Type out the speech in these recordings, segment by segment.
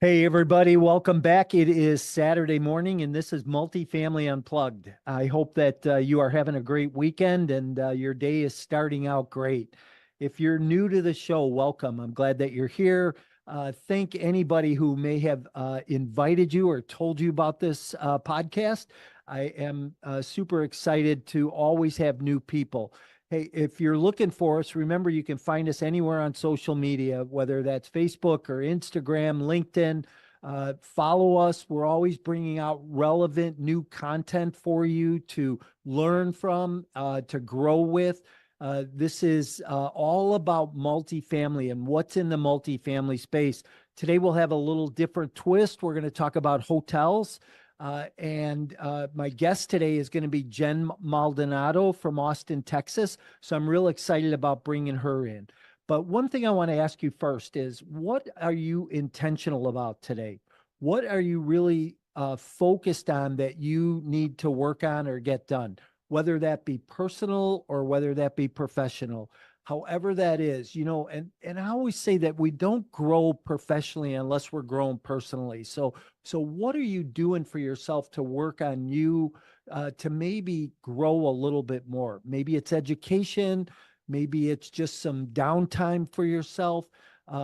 Hey, everybody, welcome back. It is Saturday morning, and this is Multifamily Unplugged. I hope that you are having a great weekend and your day is starting out great. If you're new to the show, welcome. I'm glad that you're here. Thank anybody who may have invited you or told you about this podcast. I am super excited to always have new people. Hey, if you're looking for us, remember you can find us anywhere on social media, whether that's Facebook or Instagram, LinkedIn. Follow us. We're always bringing out relevant new content for you to learn from, to grow with. This is all about multifamily and what's in the multifamily space. Today, we'll have a little different twist. We're going to talk about hotels. And my guest today is going to be Jen Maldonado from Austin, Texas. So I'm real excited about bringing her in. But one thing I want to ask you first is, what are you intentional about today? What are you really focused on that you need to work on or get done, whether that be personal or whether that be professional? However that is, and I always say that we don't grow professionally unless we're growing personally. So what are you doing for yourself to work on you to maybe grow a little bit more? Maybe it's education, maybe it's just some downtime for yourself.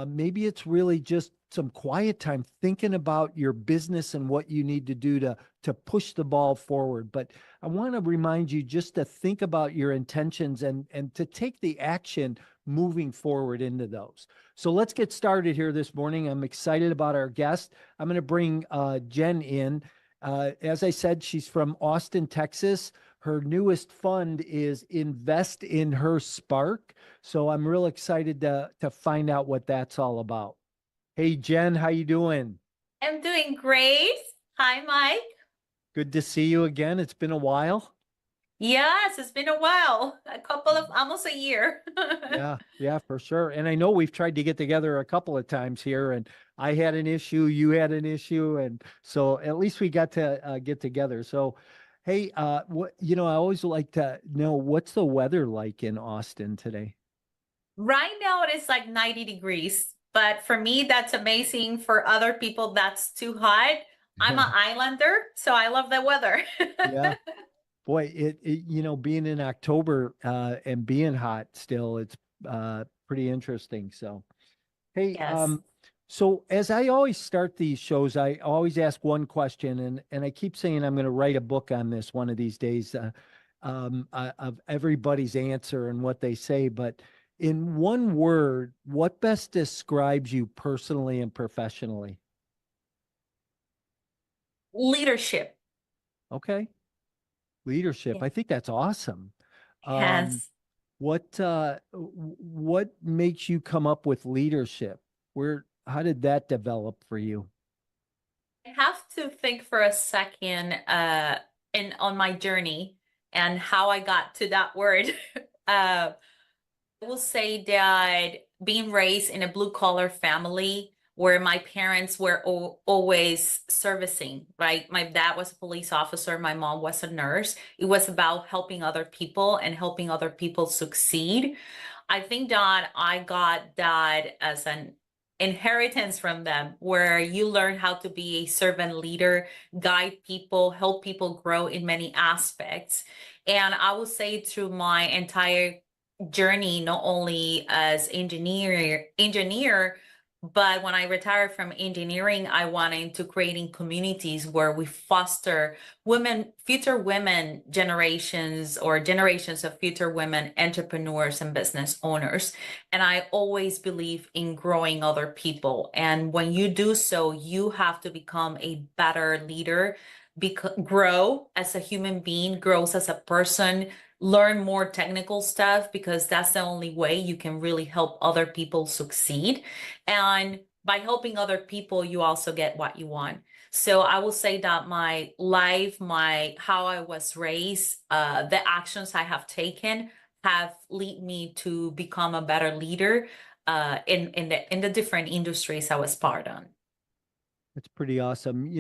Maybe it's really just some quiet time thinking about your business and what you need to do to push the ball forward. But I want to remind you just to think about your intentions and to take the action moving forward into those. So let's get started here this morning. I'm excited about our guest. I'm going to bring Jen in. As I said, she's from Austin, Texas. Her newest fund is Invest in Her Spark. So I'm real excited to find out what that's all about. Hey, Jen, how you doing? I'm doing great. Hi, Mike. Good to see you again. It's been a while. Yes, it's been a while, a couple of almost a year. Yeah, for sure. And I know we've tried to get together a couple of times here, and I had an issue, you had an issue, and so at least we got to get together. So, hey, I always like to know what's the weather like in Austin today? Right now it is like 90 degrees, but for me, that's amazing. For other people, that's too hot. I'm an islander, so I love the weather. Yeah. Boy, being in October and being hot still, it's pretty interesting. So, hey, Yes. so as I always start these shows, I always ask one question, and I keep saying I'm going to write a book on this one of these days, of everybody's answer and what they say. But in one word, what best describes you personally and professionally? Leadership. Okay, leadership. Yeah. I think that's awesome. Um, Yes. what makes you come up with leadership? How did that develop for you? I have to think for a second on my journey and how I got to that word. I will say that being raised in a blue collar family where my parents were always servicing, right? My dad was a police officer, my mom was a nurse. It was about helping other people and helping other people succeed. I think that I got that as an inheritance from them, where you learn how to be a servant leader, guide people, help people grow in many aspects. And I will say through my entire journey, not only as engineer, but when I retired from engineering, I went into creating communities where we foster future women generations or generations of future women entrepreneurs and business owners. And I always believe in growing other people. And when you do so, you have to become a better leader, grow as a human being, grows as a person, learn more technical stuff, because that's the only way you can really help other people succeed. And by helping other people, you also get what you want. So I will say that my life, how I was raised, the actions I have taken have lead me to become a better leader in the different industries I was part on. That's pretty awesome.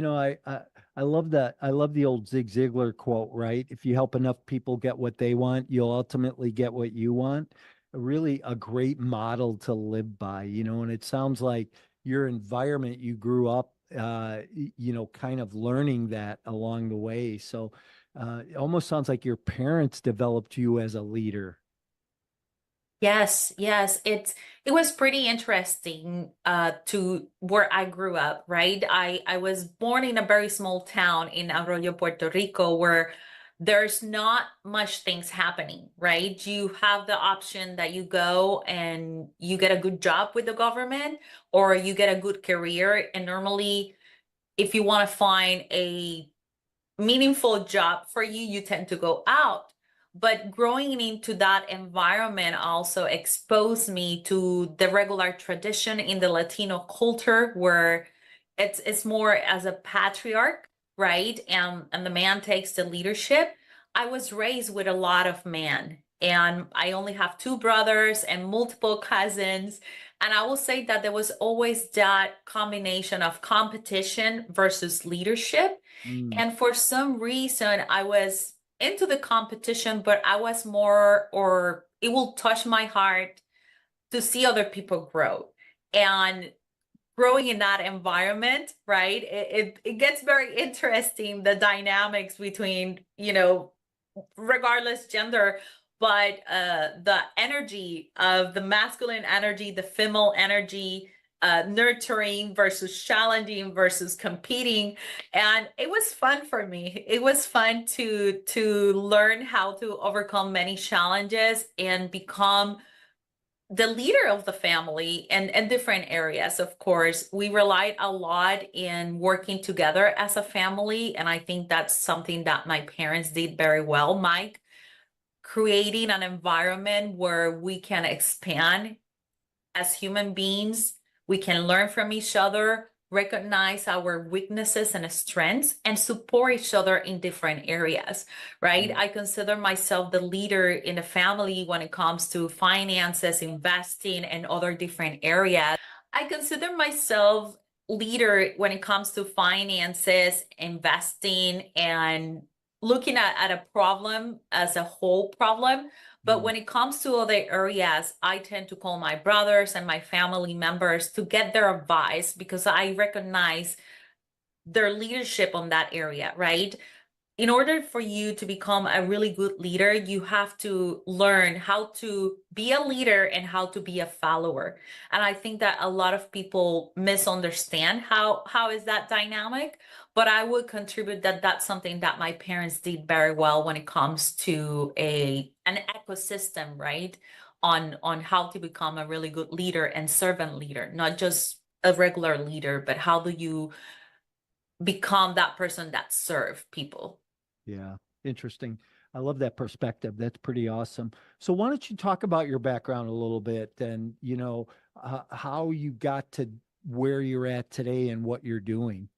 I love that. I love the old Zig Ziglar quote, right? If you help enough people get what they want, you'll ultimately get what you want. Really a great model to live by, and it sounds like your environment, you grew up, kind of learning that along the way. So it almost sounds like your parents developed you as a leader. Yes, yes, it was pretty interesting to where I grew up, right? I was born in a very small town in Arroyo, Puerto Rico, where there's not much things happening, right? You have the option that you go and you get a good job with the government or you get a good career. And normally, if you want to find a meaningful job for you, you tend to go out. But growing into that environment also exposed me to the regular tradition in the Latino culture where it's more as a patriarch, right? And the man takes the leadership. I was raised with a lot of men, and I only have two brothers and multiple cousins. And I will say that there was always that combination of competition versus leadership. Mm, And for some reason, I was into the competition, but I was more, or it will touch my heart to see other people grow. And growing in that environment, right? It gets very interesting, the dynamics between, regardless gender, but the energy of the masculine energy, the female energy, nurturing versus challenging versus competing. And it was fun for me. It was fun to learn how to overcome many challenges and become the leader of the family and different areas. Of course, we relied a lot in working together as a family, and I think that's something that my parents did very well, Mike, creating an environment where we can expand as human beings. We can learn from each other, recognize our weaknesses and strengths, and support each other in different areas, right? mm, I consider myself the leader in the family when it comes to finances, investing, and other different areas. I consider myself leader when it comes to finances, investing, and looking at a problem as a whole problem. But mm. when it comes to other areas, I tend to call my brothers and my family members to get their advice because I recognize their leadership on that area, right? In order for you to become a really good leader, you have to learn how to be a leader and how to be a follower. And I think that a lot of people misunderstand how is that dynamic, but I would contribute that that's something that my parents did very well when it comes to an ecosystem, right? On how to become a really good leader and servant leader, not just a regular leader, but how do you become that person that serve people? Yeah, interesting. I love that perspective. That's pretty awesome. So why don't you talk about your background a little bit and, how you got to where you're at today and what you're doing?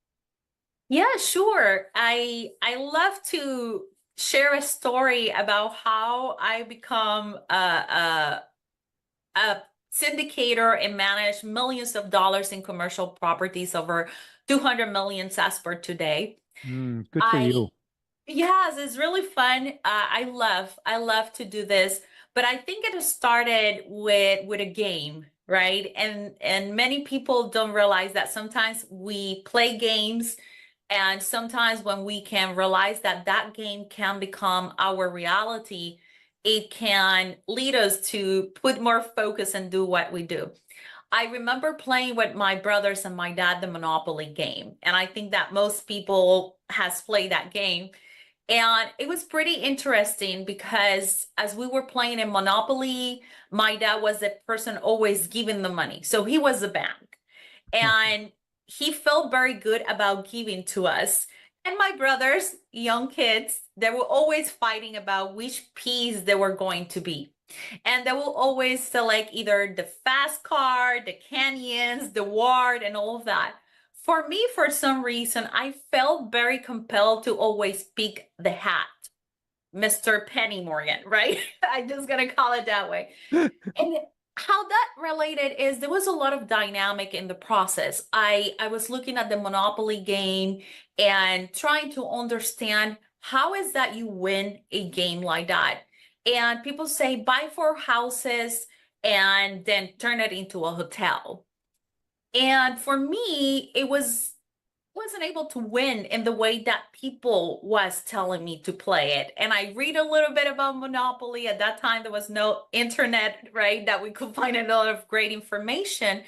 Yeah, sure. I love to share a story about how I become a syndicator and manage millions of dollars in commercial properties, over 200 million as per today. Mm, good for I you. Yes, it's really fun. I love to do this, but I think it started with a game, right? And many people don't realize that sometimes we play games, and sometimes when we can realize that that game can become our reality, it can lead us to put more focus and do what we do. I remember playing with my brothers and my dad the Monopoly game, and I think that most people has played that game. And it was pretty interesting because as we were playing in Monopoly, my dad was the person always giving the money. So he was the bank. And he felt very good about giving to us. And my brothers, young kids, they were always fighting about which piece they were going to be. And they will always select either the fast car, the canyons, the ward, and all of that. For me, for some reason, I felt very compelled to always pick the hat, Mr. Penny Morgan, right? I'm just gonna call it that way. And how that related is there was a lot of dynamic in the process. I was looking at the Monopoly game and trying to understand how is that you win a game like that. And people say buy four houses and then turn it into a hotel. And for me, it wasn't able to win in the way that people was telling me to play it. And I read a little bit about Monopoly. At that time, there was no internet, right? That we could find a lot of great information.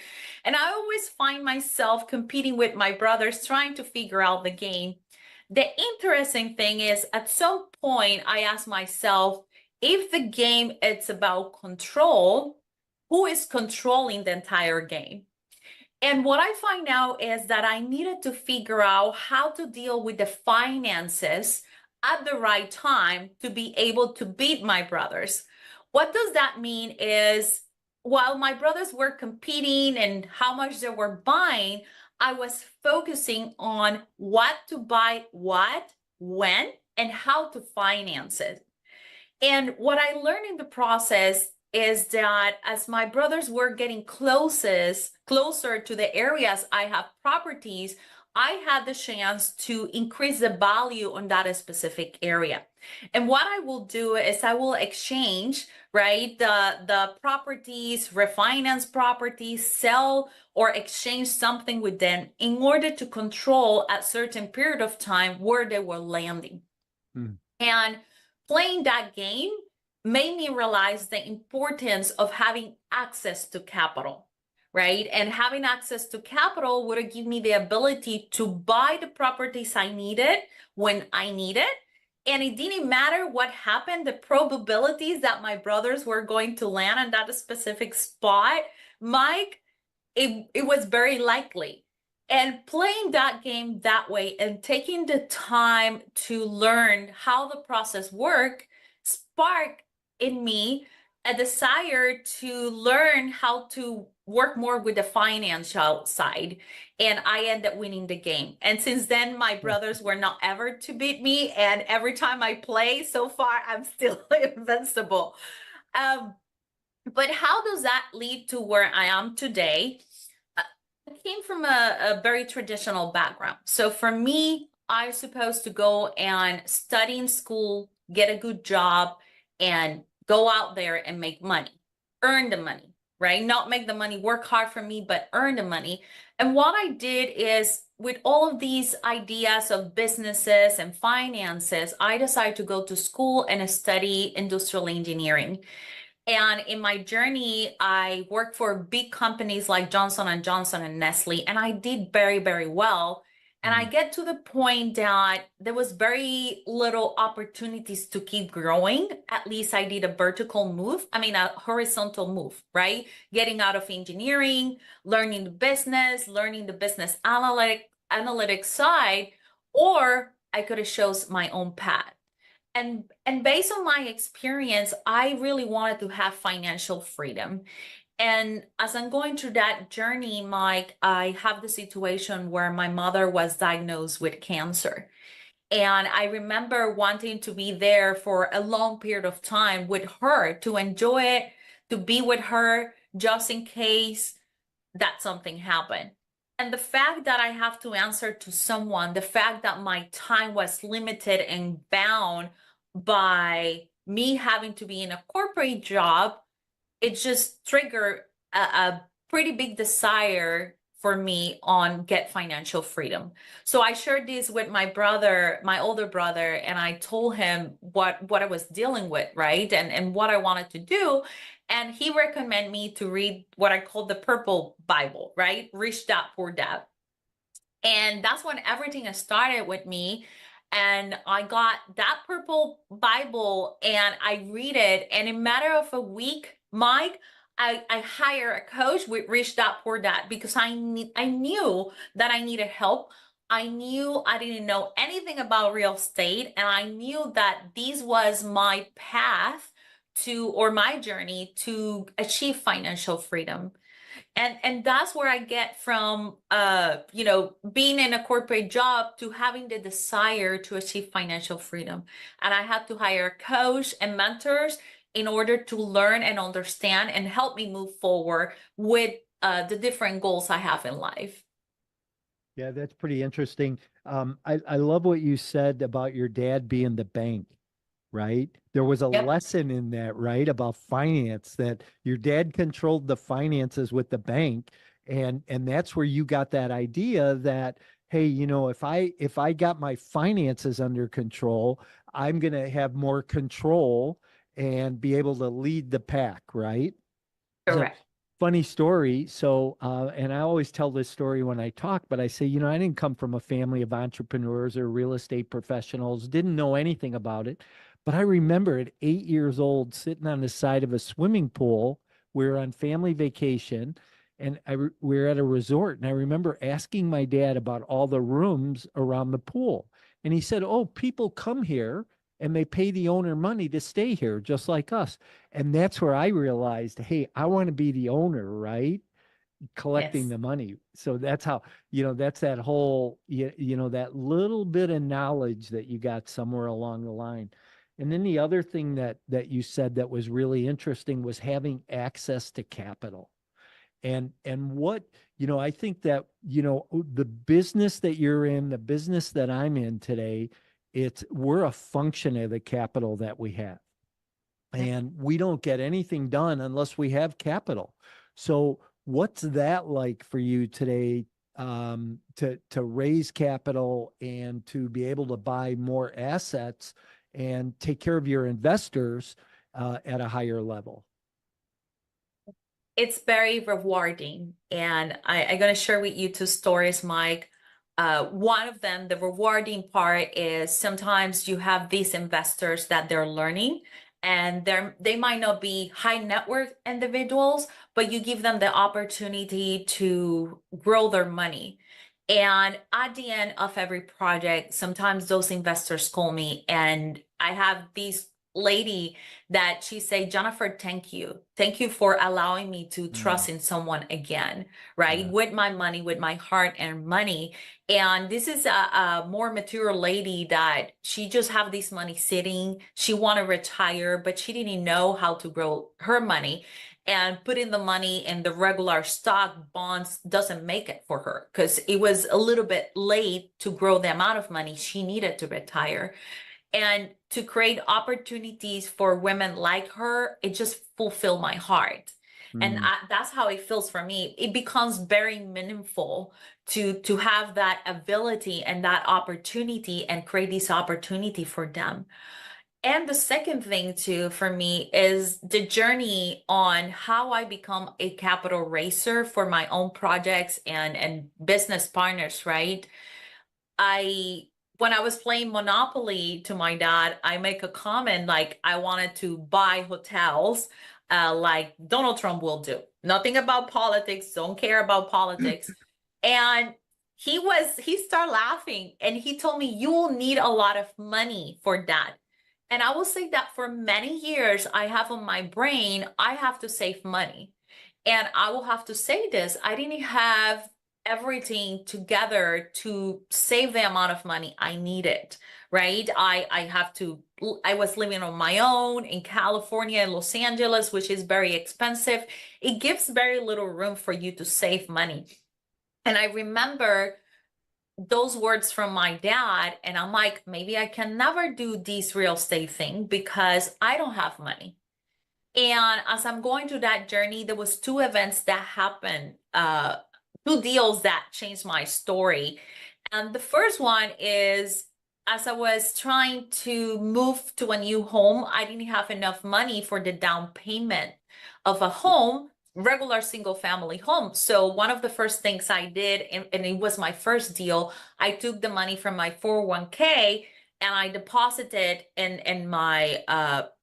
And I always find myself competing with my brothers, trying to figure out the game. The interesting thing is, at some point, I asked myself, if the game it's about control, who is controlling the entire game? And what I find out is that I needed to figure out how to deal with the finances at the right time to be able to beat my brothers. What does that mean is, while my brothers were competing and how much they were buying, I was focusing on what to buy, what, when, and how to finance it. And what I learned in the process is that as my brothers were getting closer to the areas I have properties, I had the chance to increase the value on that specific area. And what I will do is I will exchange, right, the properties, refinance properties, sell or exchange something with them in order to control a certain period of time where they were landing. And playing that game made me realize the importance of having access to capital, right? And having access to capital would give me the ability to buy the properties I needed when I needed. And it didn't matter what happened, the probabilities that my brothers were going to land on that specific spot, Mike, it was very likely. And playing that game that way and taking the time to learn how the process worked sparked in me a desire to learn how to work more with the financial side. And I ended up winning the game. And since then, my brothers were not ever to beat me. And every time I play so far, I'm still invincible. But how does that lead to where I am today? I came from a very traditional background. So for me, I was supposed to go and study in school, get a good job, and go out there and make money, earn the money, right? Not make the money work hard for me, but earn the money. And what I did is, with all of these ideas of businesses and finances, I decided to go to school and study industrial engineering. And in my journey, I worked for big companies like Johnson and Johnson and Nestle, and I did very, very well. And I get to the point that there was very little opportunities to keep growing. At least I did a vertical move. I mean, a horizontal move, right? Getting out of engineering, learning the business analytics side, or I could have chose my own path. And based on my experience, I really wanted to have financial freedom. And as I'm going through that journey, Mike, I have the situation where my mother was diagnosed with cancer. And I remember wanting to be there for a long period of time with her, to enjoy it, to be with her just in case that something happened. And the fact that I have to answer to someone, the fact that my time was limited and bound by me having to be in a corporate job, it just triggered a pretty big desire for me on get financial freedom. So I shared this with my brother, my older brother, and I told him what I was dealing with, right? And what I wanted to do. And he recommended me to read what I call the Purple Bible, right? Rich Dad, Poor Dad. And that's when everything started with me. And I got that Purple Bible and I read it. And in a matter of a week, Mike, I hire a coach with Rich Dad Poor Dad because I knew that I needed help. I knew I didn't know anything about real estate, and I knew that this was my path to, or my journey to achieve financial freedom. And that's where I get from being in a corporate job to having the desire to achieve financial freedom. And I had to hire a coach and mentors in order to learn and understand and help me move forward with the different goals I have in life. Yeah, that's pretty interesting. I love what you said about your dad being the bank, right? There was a Yep. lesson in that, right? About finance, that your dad controlled the finances with the bank. And that's where you got that idea that, hey, if I got my finances under control, I'm going to have more control and be able to lead the pack, right? So Correct. funny story. So, and I always tell this story when I talk, but I say, I didn't come from a family of entrepreneurs or real estate professionals, didn't know anything about it. But I remember at 8 years old, sitting on the side of a swimming pool. We were on family vacation and we were at a resort. And I remember asking my dad about all the rooms around the pool. And he said, oh, people come here and they pay the owner money to stay here, just like us. And that's where I realized, hey, I want to be the owner, right? Collecting Yes. the money. So that's how, that's that whole, that little bit of knowledge that you got somewhere along the line. And then the other thing that you said that was really interesting was having access to capital. And what, I think that, the business that you're in, the business that I'm in today, we're a function of the capital that we have. And we don't get anything done unless we have capital. So what's that like for you today, to raise capital and to be able to buy more assets and take care of your investors at a higher level? It's very rewarding. And I'm going to share with you two stories, Mike. One of them, the rewarding part is sometimes you have these investors that they're learning and they might not be high net worth individuals, but you give them the opportunity to grow their money. And at the end of every project, sometimes those investors call me and I have these lady that she say, Jennifer, thank you. Thank you for allowing me to Mm, trust in someone again, right? yeah. With my money, with my heart and money. And this is a more mature lady that she just have this money sitting. She want to retire, but she didn't know how to grow her money. And putting the money in the regular stock bonds doesn't make it for her because it was a little bit late to grow the amount of money she needed to retire. And to create opportunities for women like her, it just fulfilled my heart. And Mm, that's how it feels for me. It becomes very meaningful to have that ability and that opportunity and create this opportunity for them. And the second thing too for me is the journey on how I become a capital raiser for my own projects and business partners, right? I when I was playing Monopoly to my dad, I make a comment like I wanted to buy hotels, like Donald Trump will do. Nothing about politics, don't care about politics. And he started laughing and he told me, you will need a lot of money for that. And I will say that for many years, I have on my brain, I have to save money. And I will have to say this, I didn't have everything together to save the amount of money I needed, right? I was living on my own in California and Los Angeles, which is very expensive. It gives very little room for you to save money. And I remember those words from my dad, and I'm like, maybe I can never do this real estate thing because I don't have money. And as I'm going through that journey, there was two events that happened, two deals that changed my story. And the first one is as I was trying to move to a new home, I didn't have enough money for the down payment of a home, regular single family home. So one of the first things I did, and it was my first deal, I took the money from my 401k and I deposited in my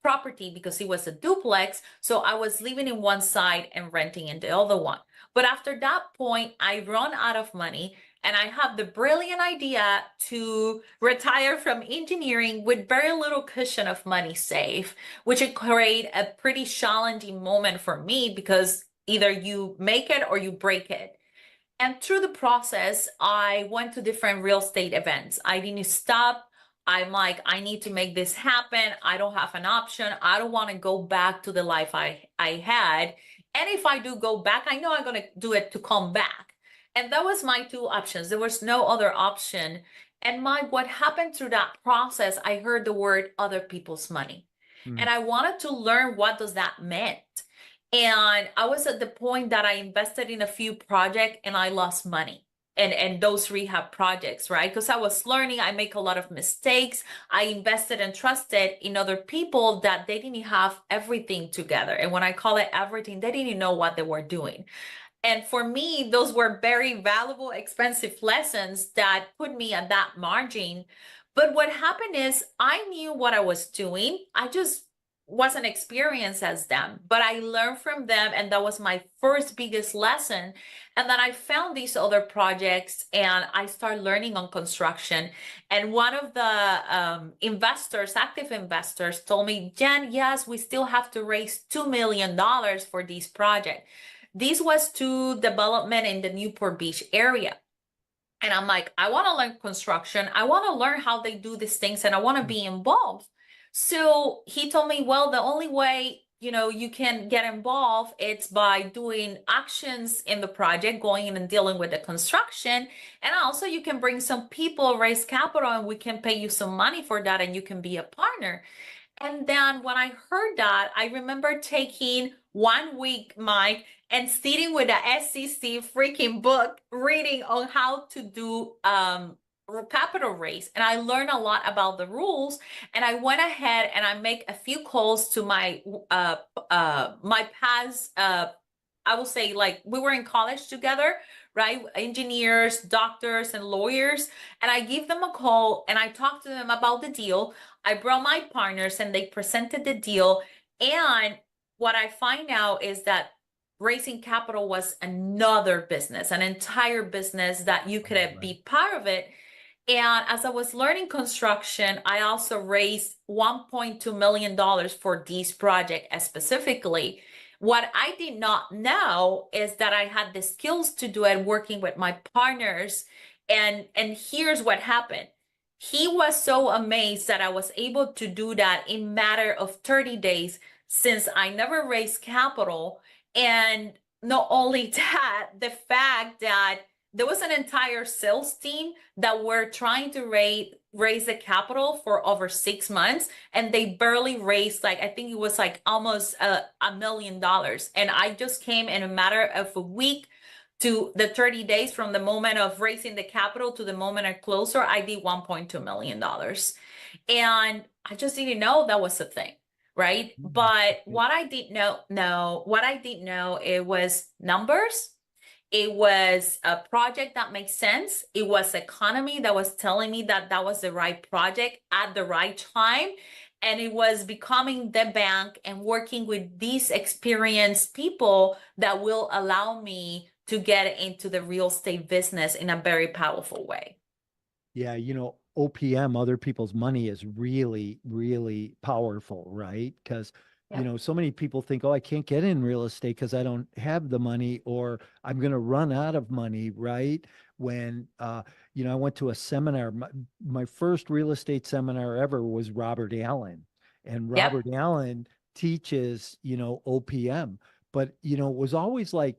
property because it was a duplex. So I was living in one side and renting in the other one. But after that point, I run out of money and I have the brilliant idea to retire from engineering with very little cushion of money saved, which would create a pretty challenging moment for me because either you make it or you break it. And through the process, I went to different real estate events. I didn't stop. I'm like, I need to make this happen. I don't have an option. I don't want to go back to the life I had. And if I do go back, I know I'm going to do it to come back. And that was my two options. There was no other option. And what happened through that process, I heard the word other people's money. mm, And I wanted to learn what does that meant. And I was at the point that I invested in a few projects and I lost money. And those rehab projects, right? Because I was learning, I make a lot of mistakes. I invested and trusted in other people that they didn't have everything together. And when I call it everything, they didn't know what they were doing. And for me, those were very valuable, expensive lessons that put me at that margin. But what happened is I knew what I was doing. I just wasn't experienced as them, but I learned from them. And that was my first biggest lesson. And then I found these other projects and I started learning on construction. And one of the investors, active investors, told me, Jen, yes, we still have to raise $2 million for this project. This was to development in the Newport Beach area. And I'm like, I want to learn construction. I want to learn how they do these things and I want to be involved. So he told me, well, the only way, you can get involved, it's by doing actions in the project, going in and dealing with the construction. And also you can bring some people, raise capital, and we can pay you some money for that and you can be a partner. And then when I heard that, I remember taking 1 week, Mike, and sitting with the SEC freaking book, reading on how to do capital raise. And I learned a lot about the rules. And I went ahead and I make a few calls to my past I will say, like, we were in college together, right? Engineers, doctors, and lawyers. And I give them a call and I talk to them about the deal. I brought my partners and they presented the deal. And what I find out is that raising capital was another business, an entire business that you could Right. be part of it. And as I was learning construction, I also raised $1.2 million for this project specifically. What I did not know is that I had the skills to do it working with my partners. And here's what happened. He was so amazed that I was able to do that in matter of 30 days since I never raised capital. And not only that, the fact that there was an entire sales team that were trying to raise the capital for over 6 months, and they barely raised, like, I think it was like almost $1 million. And I just came in a matter of a week to the 30 days from the moment of raising the capital to the moment I closed, I did $1.2 million. And I just didn't know that was a thing, right? But what I did know, it was numbers. It was a project that makes sense. It was economy that was telling me that that was the right project at the right time. And it was becoming the bank and working with these experienced people that will allow me to get into the real estate business in a very powerful way. Yeah, OPM, other people's money, is really, really powerful, right? Because, Yeah. so many people think, oh, I can't get in real estate because I don't have the money, or I'm going to run out of money, right? When, I went to a seminar, my first real estate seminar ever was Robert Allen, and Yep. Robert Allen teaches, OPM, but, it was always like,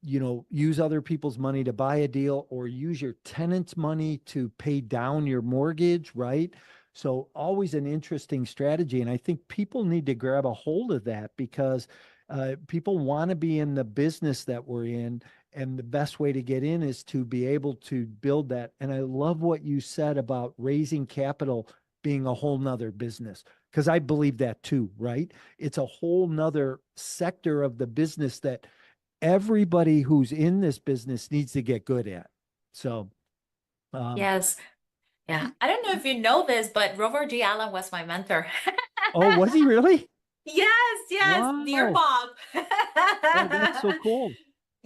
use other people's money to buy a deal, or use your tenant's money to pay down your mortgage, right? So always an interesting strategy. And I think people need to grab a hold of that, because people want to be in the business that we're in. And the best way to get in is to be able to build that. And I love what you said about raising capital being a whole nother business, because I believe that too, right? It's a whole nother sector of the business that everybody who's in this business needs to get good at. So, um, Yes. Yeah. I don't know if you know this, but Robert G. Allen was my mentor. oh, was he really? Yes, yes, dear Wow. Bob. Oh, that's so cool. Uh,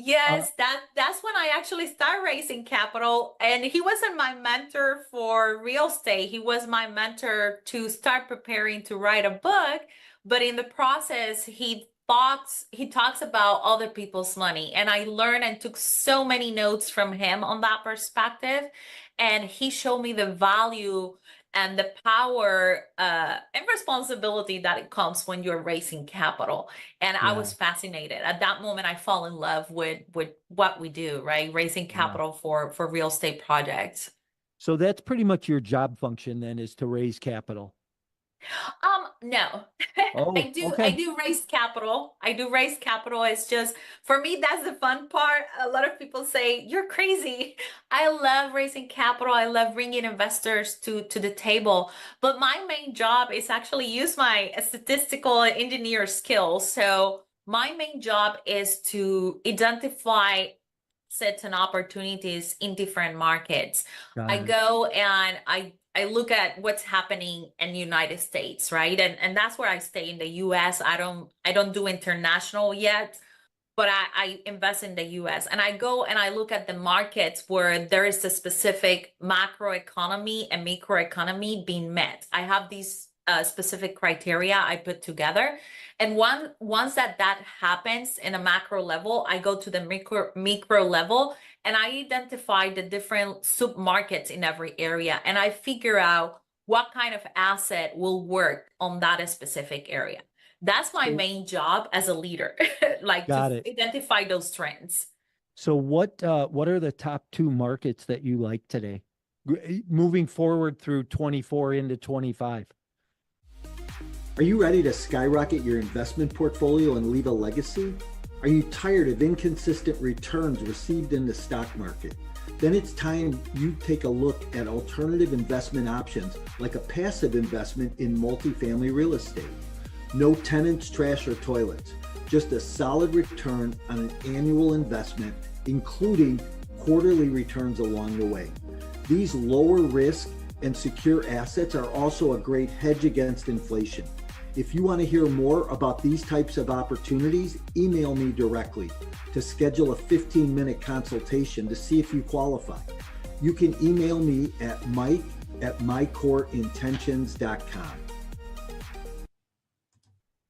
Yes, that's when I actually started raising capital. And he wasn't my mentor for real estate. He was my mentor to start preparing to write a book. But in the process, he talks about other people's money. And I learned and took so many notes from him on that perspective. And he showed me the value and the power and responsibility that it comes when you're raising capital. And I yeah, was fascinated. At that moment, I fall in love with what we do, right? Raising yeah. capital for real estate projects. So that's pretty much your job function then, is to raise capital. No. Oh, I okay. do raise capital. I do raise capital. It's just for me, that's the fun part. A lot of people say, you're crazy. I love raising capital. I love bringing investors to the table. But my main job is actually use my statistical engineer skills. So my main job is to identify certain opportunities in different markets. I Got it. go and I look at what's happening in the United States, right? And that's where I stay in the US. I don't do international yet, but I invest in the US and I go and I look at the markets where there is a specific macroeconomy and microeconomy being met. I have these specific criteria I put together. And once that happens in a macro level, I go to the micro level and I identify the different sub markets in every area and I figure out what kind of asset will work on that specific area. That's my So, main job as a leader, like to got it. identify those trends. So what are the top two markets that you like today? Moving forward through 24 into 25. Are you ready to skyrocket your investment portfolio and leave a legacy? Are you tired of inconsistent returns received in the stock market? Then it's time you take a look at alternative investment options like a passive investment in multifamily real estate. No tenants, trash, or toilets. Just a solid return on an annual investment, including quarterly returns along the way. These lower risk and secure assets are also a great hedge against inflation. If you want to hear more about these types of opportunities, email me directly to schedule a 15-minute consultation to see if you qualify. You can email me at mike@mycoreintentions.com.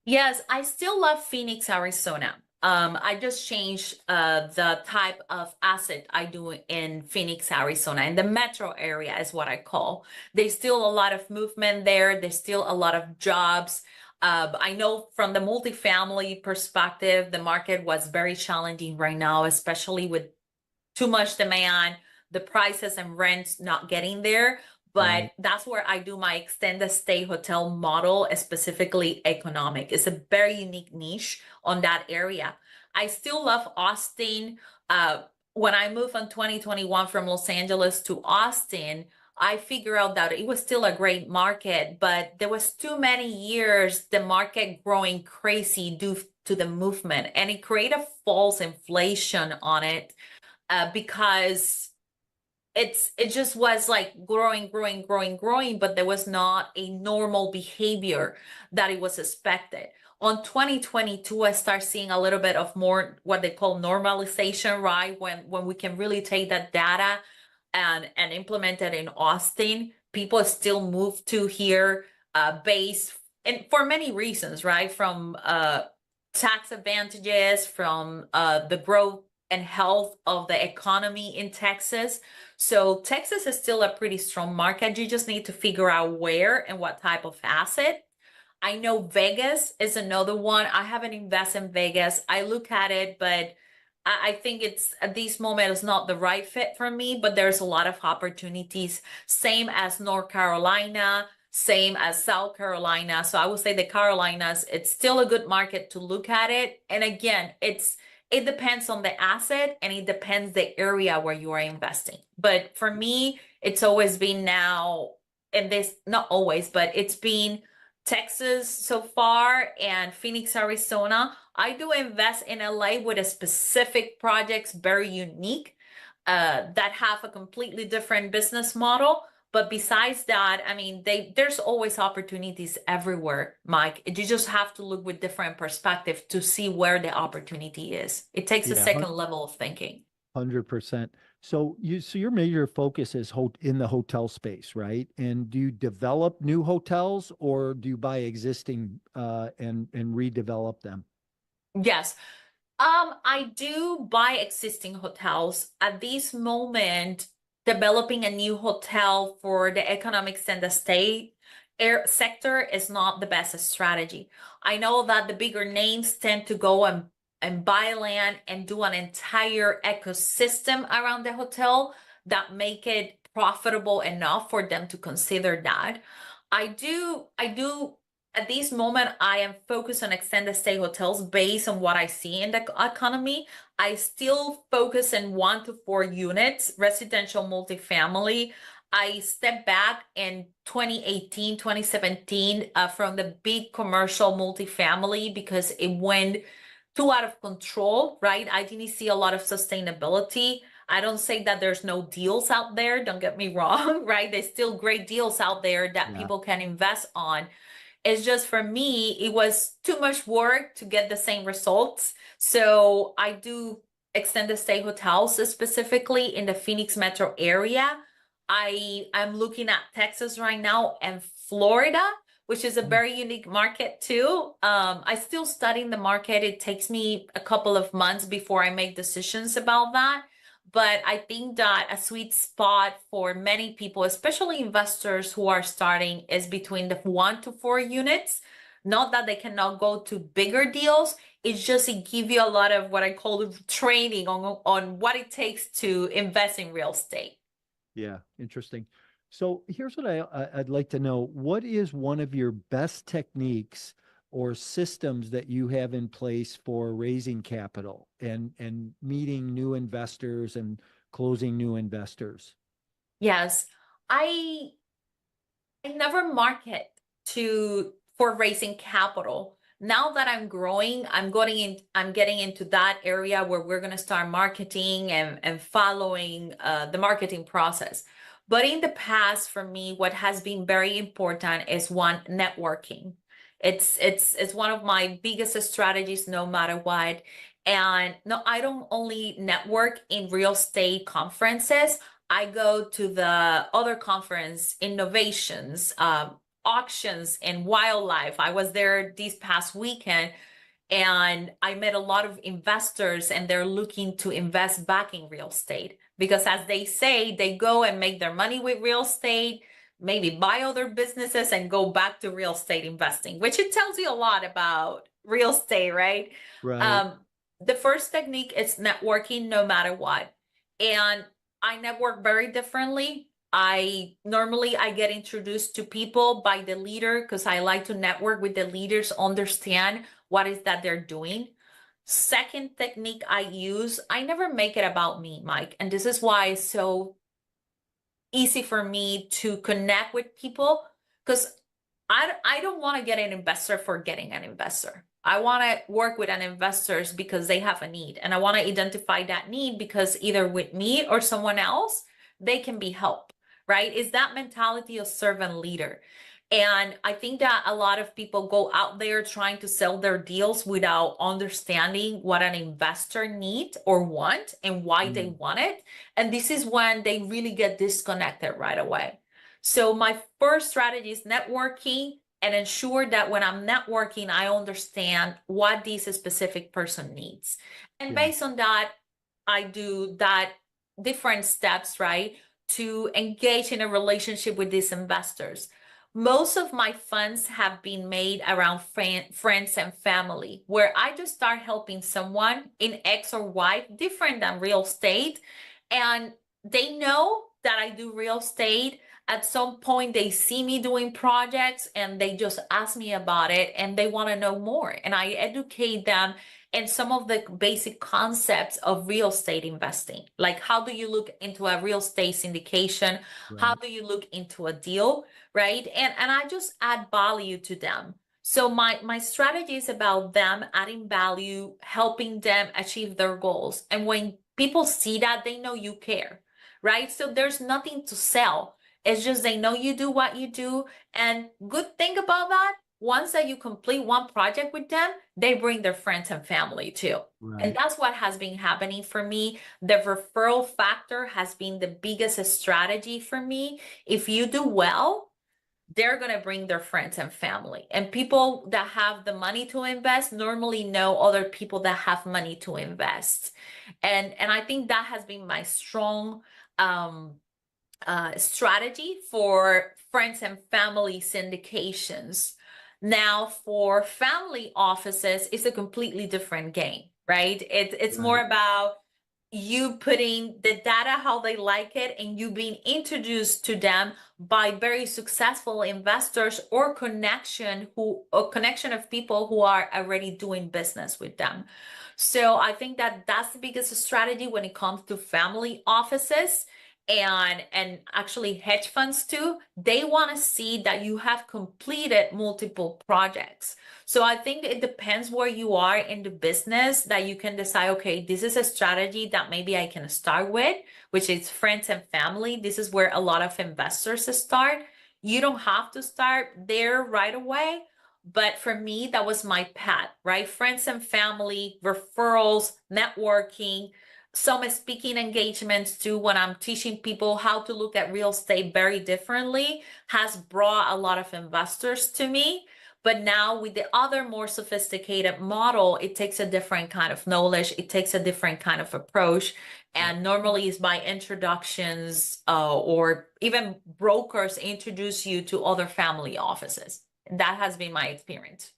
Yes, I still love Phoenix, Arizona. I just changed the type of asset I do in Phoenix, Arizona, and the metro area is what I call. There's still a lot of movement there. There's still a lot of jobs. I know from the multifamily perspective, the market was very challenging right now, especially with too much demand, the prices and rents not getting there. But Right. that's where I do my extended stay hotel model, specifically economic. It's a very unique niche on that area. I still love Austin. When I moved in 2021 from Los Angeles to Austin, I figured out that it was still a great market, but there was too many years the market growing crazy due to the movement, and it created a false inflation on it because it just was like growing, but there was not a normal behavior that it was expected. On 2022, I start seeing a little bit of more what they call normalization, right? When we can really take that data and implement it in Austin, people still move to here based and for many reasons, right? From tax advantages, from the growth and health of the economy in Texas. So Texas is still a pretty strong market. You just need to figure out where and what type of asset. I know Vegas is another one. I haven't invested in Vegas. I look at it, but I think it's at this moment it's not the right fit for me, but there's a lot of opportunities. Same as North Carolina, same as South Carolina. So I would say the Carolinas, it's still a good market to look at it. And again, it depends on the asset and it depends the area where you are investing. But for me, it's always been now, and this not always, but it's been Texas so far and Phoenix, Arizona. I do invest in LA with a specific projects, very unique, that have a completely different business model. But besides that, I mean, there's always opportunities everywhere, Mike. You just have to look with different perspective to see where the opportunity is. It takes a Yeah, second level of thinking. 100%. So your major focus is in the hotel space, right? And do you develop new hotels or do you buy existing and redevelop them? Yes. I do buy existing hotels. At this moment, developing a new hotel for the economics and the state air sector is not the best strategy. I know that the bigger names tend to go and buy land and do an entire ecosystem around the hotel that make it profitable enough for them to consider that. I do at this moment, I am focused on extended stay hotels based on what I see in the economy. I still focus in 1 to 4 units, residential multifamily. I stepped back in 2018, 2017 from the big commercial multifamily because it went too out of control, right? I didn't see a lot of sustainability. I don't say that there's no deals out there, don't get me wrong, right? There's still great deals out there that Yeah. people can invest on. It's just for me, it was too much work to get the same results. So I do extended stay hotels specifically in the Phoenix metro area. I'm looking at Texas right now and Florida, which is a very unique market too. I still studying the market. It takes me a couple of months before I make decisions about that. But I think that a sweet spot for many people, especially investors who are starting, is between the 1 to 4 units. Not that they cannot go to bigger deals. It's just it give you a lot of what I call training on what it takes to invest in real estate. Yeah, interesting. So here's what I'd like to know. What is one of your best techniques or systems that you have in place for raising capital and meeting new investors and closing new investors? Yes, I never market for raising capital. Now that I'm growing, I'm getting into that area where we're gonna start marketing and following the marketing process. But in the past, for me, what has been very important is one, networking. It's one of my biggest strategies, no matter what. And no, I don't only network in real estate conferences. I go to the other conference, innovations, auctions and wildlife. I was there this past weekend and I met a lot of investors and they're looking to invest back in real estate because as they say, they go and make their money with real estate, maybe buy other businesses and go back to real estate investing, which it tells you a lot about real estate, right? Right. The first technique is networking no matter what. And I network very differently. I get introduced to people by the leader because I like to network with the leaders, understand what is that they're doing. Second technique I use, I never make it about me, Mike. And this is why it's so easy for me to connect with people because I don't want to get an investor for getting an investor. I want to work with an investors because they have a need and I want to identify that need because either with me or someone else, they can be helped, right? Is that mentality of servant leader. And I think that a lot of people go out there trying to sell their deals without understanding what an investor need or want and why they want it. And this is when they really get disconnected right away. So my first strategy is networking and ensure that when I'm networking, I understand what this specific person needs. And based on that, I do that different steps, right, to engage in a relationship with these investors. Most of my funds have been made around friends and family, where I just start helping someone in X or Y, different than real estate. And they know that I do real estate. At some point, they see me doing projects and they just ask me about it and they want to know more. And I educate them in some of the basic concepts of real estate investing. Like, how do you look into a real estate syndication? How do you look into a deal? Right? And I just add value to them. So my strategy is about them adding value, helping them achieve their goals. And when people see that, they know you care, right? So there's nothing to sell. It's just they know you do what you do. And good thing about that, once that you complete one project with them, they bring their friends and family too. And that's what has been happening for me. The referral factor has been the biggest strategy for me. If you do well, they're going to bring their friends and family. And people that have the money to invest normally know other people that have money to invest. And I think that has been my strong strategy for friends and family syndications. Now, for family offices, it's a completely different game, right? It's more about you putting the data how they like it and you being introduced to them by very successful investors or connection of people who are already doing business with them. So I think that that's the biggest strategy when it comes to family offices and actually hedge funds too. They want to see that you have completed multiple projects. So I think it depends where you are in the business that you can decide, okay, this is a strategy that maybe I can start with, which is friends and family. This is where a lot of investors start. You don't have to start there right away. But for me, that was my path, right? Friends and family, referrals, networking, some speaking engagements too, when I'm teaching people how to look at real estate very differently, has brought a lot of investors to me. But now with the other more sophisticated model, it takes a different kind of knowledge. It takes a different kind of approach. And normally it's by introductions or even brokers introduce you to other family offices. That has been my experience.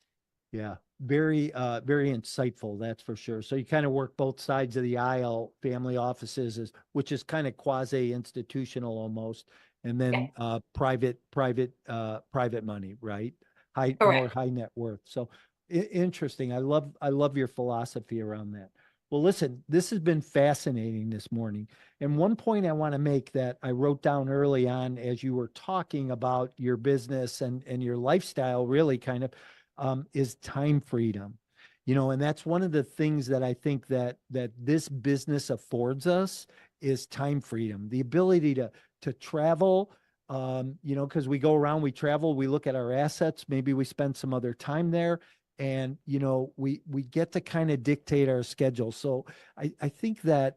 Yeah, very insightful, that's for sure. So you kind of work both sides of the aisle, family offices, which is kind of quasi-institutional almost, and then private money, right? More Correct. high net worth. So interesting. I love your philosophy around that. Well, listen, this has been fascinating this morning. And one point I want to make that I wrote down early on as you were talking about your business and your lifestyle, really kind of is time freedom. And that's one of the things that I think that this business affords us is time freedom, the ability to travel, because we go around, we travel, we look at our assets, maybe we spend some other time there, and we get to kind of dictate our schedule. So I think that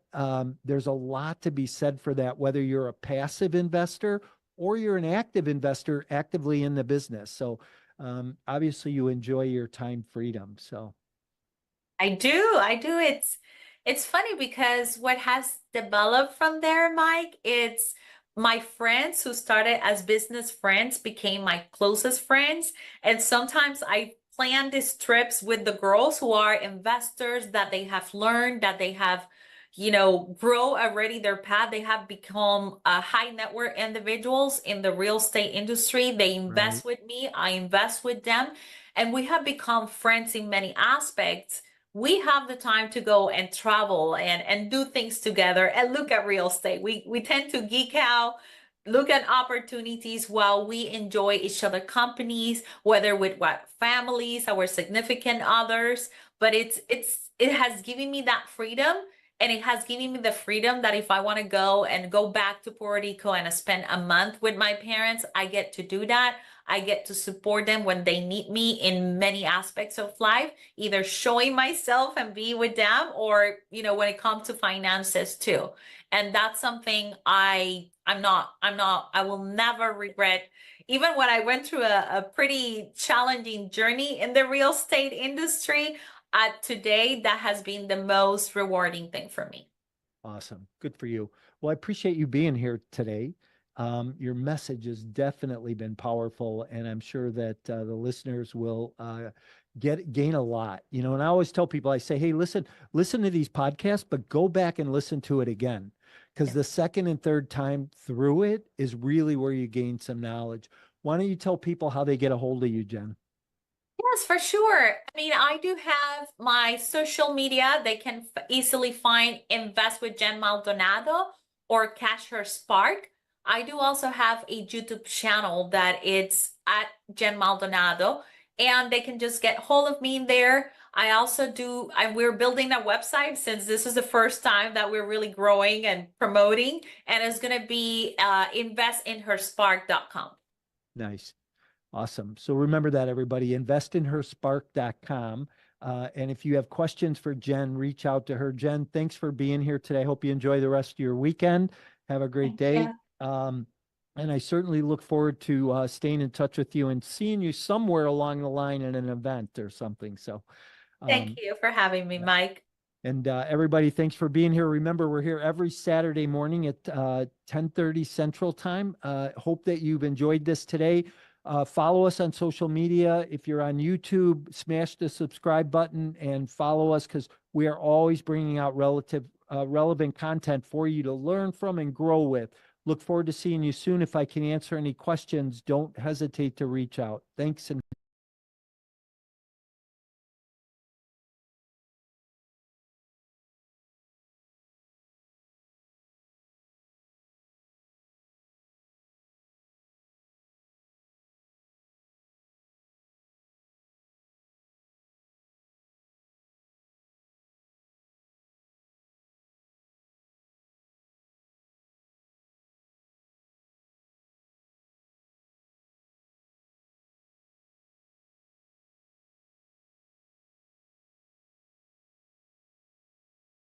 there's a lot to be said for that, whether you're a passive investor or you're an active investor actively in the business. So obviously you enjoy your time freedom. So I do. It's funny because what has developed from there, Mike, it's my friends who started as business friends became my closest friends. And sometimes I plan these trips with the girls who are investors that they have learned, that they have, grow already their path. They have become high net worth individuals in the real estate industry. They invest right. with me, I invest with them, and we have become friends in many aspects. We have the time to go and travel and do things together and look at real estate. We tend to geek out, look at opportunities while we enjoy each other companies, whether with what families, our significant others. But it has given me that freedom. And it has given me the freedom that if I want to go back to Puerto Rico and spend a month with my parents, I get to do that. I get to support them when they need me in many aspects of life, either showing myself and be with them, or when it comes to finances too. And that's something I will never regret. Even when I went through a pretty challenging journey in the real estate industry, today that has been the most rewarding thing for me. Awesome. Good for you. Well, I appreciate you being here today. Your message has definitely been powerful, and I'm sure that the listeners will gain a lot. And I always tell people, I say, hey, listen to these podcasts, but go back and listen to it again, because the second and third time through it is really where you gain some knowledge. Why don't you tell people how they get a hold of you, Jen? Yes, for sure. I mean, I do have my social media. They can easily find Invest with Jen Maldonado or Cash Her Spark. I do also have a YouTube channel that it's at Jen Maldonado, and they can just get hold of me there. I also do, we're building a website since this is the first time that we're really growing and promoting, and it's going to be investinherspark.com. Nice. Awesome. So remember that, everybody, investinherspark.com. And if you have questions for Jen, reach out to her. Jen, thanks for being here today. I hope you enjoy the rest of your weekend. Have a great day. And I certainly look forward to staying in touch with you and seeing you somewhere along the line in an event or something. So thank you for having me, Mike. And everybody, thanks for being here. Remember, we're here every Saturday morning at 10:30 Central Time. Hope that you've enjoyed this today. Follow us on social media. If you're on YouTube, smash the subscribe button and follow us, because we are always bringing out relevant content for you to learn from and grow with. Look forward to seeing you soon. If I can answer any questions, don't hesitate to reach out. Thanks and